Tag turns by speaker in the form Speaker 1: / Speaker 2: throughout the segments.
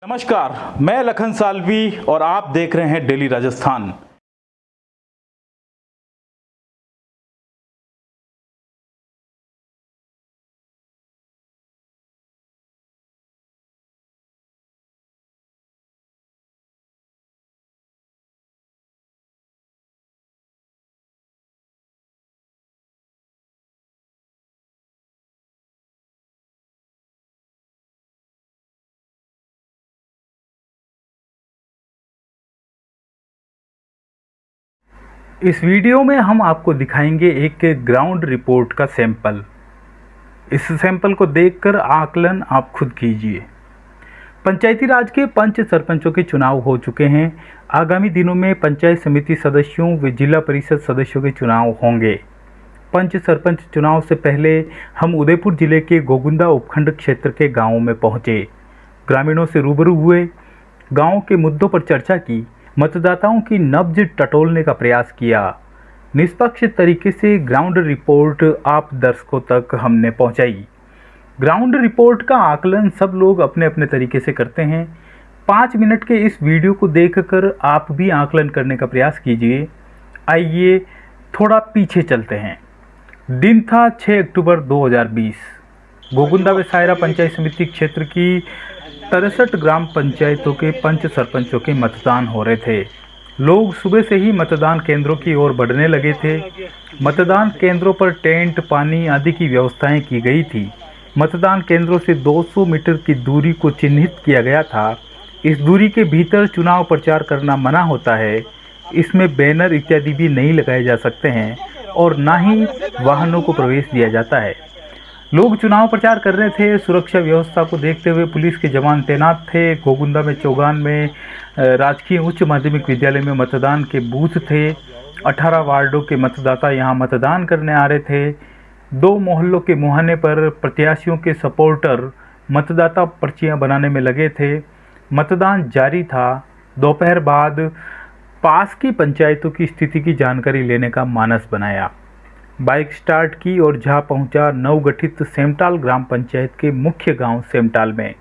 Speaker 1: नमस्कार, मैं लखन सालवी और आप देख रहे हैं डेली राजस्थान। इस वीडियो में हम आपको दिखाएंगे एक ग्राउंड रिपोर्ट का सैंपल। इस सैंपल को देखकर आकलन आप खुद कीजिए। पंचायती राज के पंच सरपंचों के चुनाव हो चुके हैं। आगामी दिनों में पंचायत समिति सदस्यों व जिला परिषद सदस्यों के चुनाव होंगे। पंच सरपंच चुनाव से पहले हम उदयपुर जिले के गोगुंदा उपखंड क्षेत्र के गाँवों में पहुँचे, ग्रामीणों से रूबरू हुए, गाँव के मुद्दों पर चर्चा की, मतदाताओं की नब्ज टटोलने का प्रयास किया। निष्पक्ष तरीके से ग्राउंड रिपोर्ट आप दर्शकों तक हमने पहुंचाई। ग्राउंड रिपोर्ट का आकलन सब लोग अपने अपने तरीके से करते हैं। 5 मिनट के इस वीडियो को देखकर आप भी आकलन करने का प्रयास कीजिए। आइए थोड़ा पीछे चलते हैं। दिन था 6 अक्टूबर 2020। गोगुंदा व सायरा पंचायत समिति क्षेत्र की 63 ग्राम पंचायतों के पंच सरपंचों के मतदान हो रहे थे। लोग सुबह से ही मतदान केंद्रों की ओर बढ़ने लगे थे। मतदान केंद्रों पर टेंट, पानी आदि की व्यवस्थाएं की गई थी। मतदान केंद्रों से 200 मीटर की दूरी को चिन्हित किया गया था। इस दूरी के भीतर चुनाव प्रचार करना मना होता है। इसमें बैनर इत्यादि भी नहीं लगाए जा सकते हैं और ना ही वाहनों को प्रवेश दिया जाता है। लोग चुनाव प्रचार कर रहे थे। सुरक्षा व्यवस्था को देखते हुए पुलिस के जवान तैनात थे। गोगुंदा में चौगान में राजकीय उच्च माध्यमिक विद्यालय में मतदान के बूथ थे। 18 वार्डों के मतदाता यहां मतदान करने आ रहे थे। 2 मोहल्लों के मुहाने पर प्रत्याशियों के सपोर्टर मतदाता पर्चियां बनाने में लगे थे। मतदान जारी था। दोपहर बाद पास की पंचायतों की स्थिति की जानकारी लेने का मानस बनाया। बाइक स्टार्ट की और जा पहुंचा नवगठित सेमटाल ग्राम पंचायत के मुख्य गांव सेमटाल में।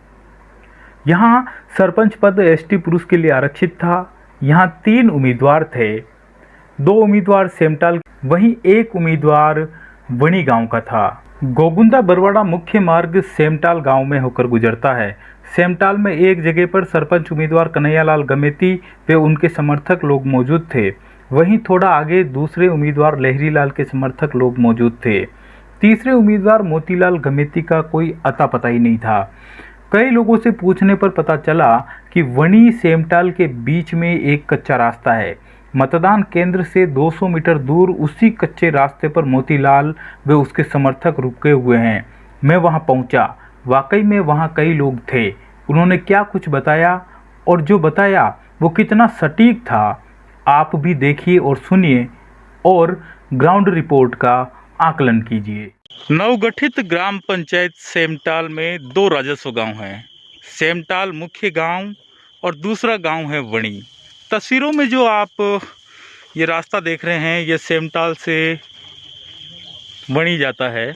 Speaker 1: यहां सरपंच पद एसटी पुरुष के लिए आरक्षित था। यहां 3 उम्मीदवार थे। 2 उम्मीदवार सेमटाल, वहीं 1 उम्मीदवार वणी गांव का था। गोगुंदा बरवाड़ा मुख्य मार्ग सेमटाल गांव में होकर गुजरता है। सेमटाल में एक जगह पर सरपंच उम्मीदवार कन्हैयालाल गमेती व उनके समर्थक लोग मौजूद थे। वहीं थोड़ा आगे दूसरे उम्मीदवार लहरी लाल के समर्थक लोग मौजूद थे। तीसरे उम्मीदवार मोतीलाल गमेती का कोई अता पता ही नहीं था। कई लोगों से पूछने पर पता चला कि वणी सेमटाल के बीच में एक कच्चा रास्ता है। मतदान केंद्र से 200 मीटर दूर उसी कच्चे रास्ते पर मोतीलाल व उसके समर्थक रुके हुए हैं। मैं वहां पहुंचा। वाकई में वहां कई लोग थे। उन्होंने क्या कुछ बताया और जो बताया वो कितना सटीक था, आप भी देखिए और सुनिए और ग्राउंड रिपोर्ट का आकलन कीजिए। नवगठित ग्राम पंचायत सेमटाल में 2 राजस्व गांव हैं। सेमटाल मुख्य गांव और दूसरा गांव है वणी। तस्वीरों में जो आप ये रास्ता देख रहे हैं, ये सेमटाल से वणी जाता है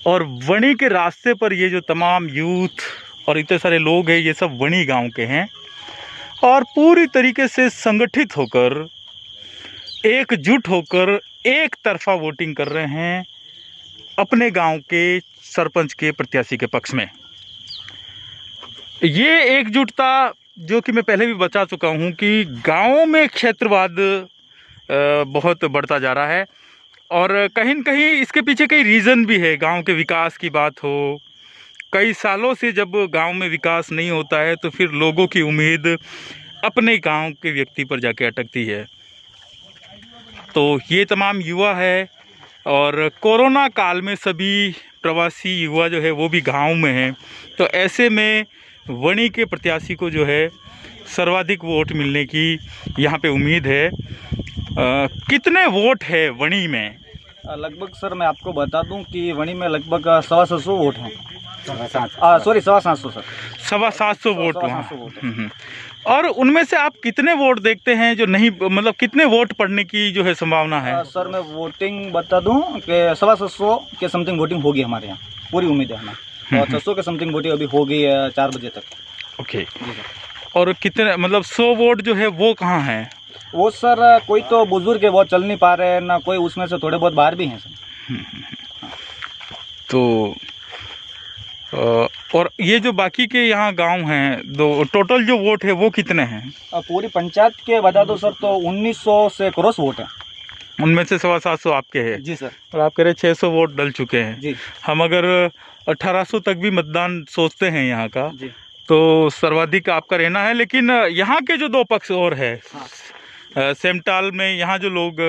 Speaker 1: और वणी के रास्ते पर ये जो तमाम यूथ और इतने सारे लोग हैं, ये सब वणी गांव के हैं और पूरी तरीके से संगठित होकर, एकजुट होकर एक तरफा वोटिंग कर रहे हैं अपने गांव के सरपंच के प्रत्याशी के पक्ष में। ये एकजुटता, जो कि मैं पहले भी बता चुका हूं कि गांवों में क्षेत्रवाद बहुत बढ़ता जा रहा है और कहीं न कहीं इसके पीछे कई रीज़न भी है। गांव के विकास की बात हो, कई सालों से जब गांव में विकास नहीं होता है तो फिर लोगों की उम्मीद अपने गांव के व्यक्ति पर जाके अटकती है। तो ये तमाम युवा है और कोरोना काल में सभी प्रवासी युवा जो है वो भी गांव में हैं। तो ऐसे में वणी के प्रत्याशी को जो है सर्वाधिक वोट मिलने की यहाँ पे उम्मीद है। कितने वोट है वणी में?
Speaker 2: लगभग सर मैं आपको बता दूं कि वणी में लगभग 750 वोट हैं। सॉरी 750 सर,
Speaker 1: 750 वोट वहाँ। और उनमें से आप कितने वोट देखते हैं जो नहीं, मतलब कितने वोट पड़ने की जो है संभावना है?
Speaker 2: सर मैं वोटिंग बता दूं कि 750 के समथिंग वोटिंग होगी हमारे यहाँ, पूरी उम्मीद है हमें। और 600 के समथिंग वोटिंग अभी हो गई है 4 बजे तक।
Speaker 1: ओके।
Speaker 2: जी सर।
Speaker 1: और कितने मतलब 100 वोट जो है वो कहाँ हैं?
Speaker 2: वो सर कोई तो बुजुर्ग है, वो चल नहीं पा रहे हैं ना, कोई उसमें से थोड़े बहुत बाहर भी हैं सर।
Speaker 1: तो और ये जो बाकी के यहाँ गांव हैं, दो टोटल जो वोट है वो कितने हैं?
Speaker 2: अब पूरी पंचायत के बता दो सर तो 1900 से क्रॉस वोट है।
Speaker 1: उनमें से 750 आपके हैं
Speaker 2: जी सर।
Speaker 1: और आप कह रहे 600 वोट डल चुके हैं।
Speaker 2: जी
Speaker 1: हम अगर 1800 तक भी मतदान सोचते हैं यहाँ का,
Speaker 2: जी।
Speaker 1: तो सर्वाधिक आपका रहना है। लेकिन यहाँ के जो दो पक्ष और है,
Speaker 2: हाँ।
Speaker 1: सेमटाल में यहाँ जो लोग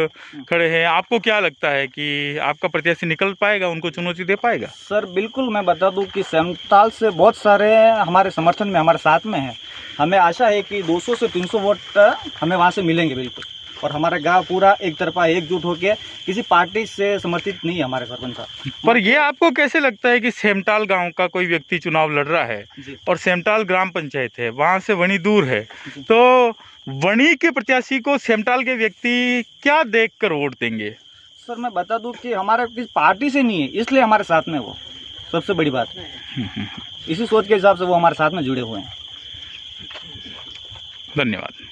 Speaker 1: खड़े हैं, आपको क्या लगता है कि आपका प्रत्याशी निकल पाएगा, उनको चुनौती दे पाएगा?
Speaker 2: सर बिल्कुल, मैं बता दूं कि सेमटाल से बहुत सारे हमारे समर्थन में, हमारे साथ में हैं। हमें आशा है कि 200 से 300 वोट हमें वहाँ से मिलेंगे बिल्कुल। और हमारा गांव पूरा एक तरफा एकजुट होकर, किसी पार्टी से समर्थित नहीं है हमारे सरपंच साहब।
Speaker 1: पर ये आपको कैसे लगता है कि सेमटाल गांव का कोई व्यक्ति चुनाव लड़ रहा है और सेमटाल ग्राम पंचायत है, वहां से वणी दूर है, तो वणी के प्रत्याशी को सेमटाल के व्यक्ति क्या देखकर वोट देंगे?
Speaker 2: सर मैं बता दूं कि हमारे किसी पार्टी से नहीं है, इसलिए हमारे साथ में वो सबसे बड़ी बात है। इसी सोच के हिसाब से वो हमारे साथ में जुड़े हुए हैं।
Speaker 1: धन्यवाद।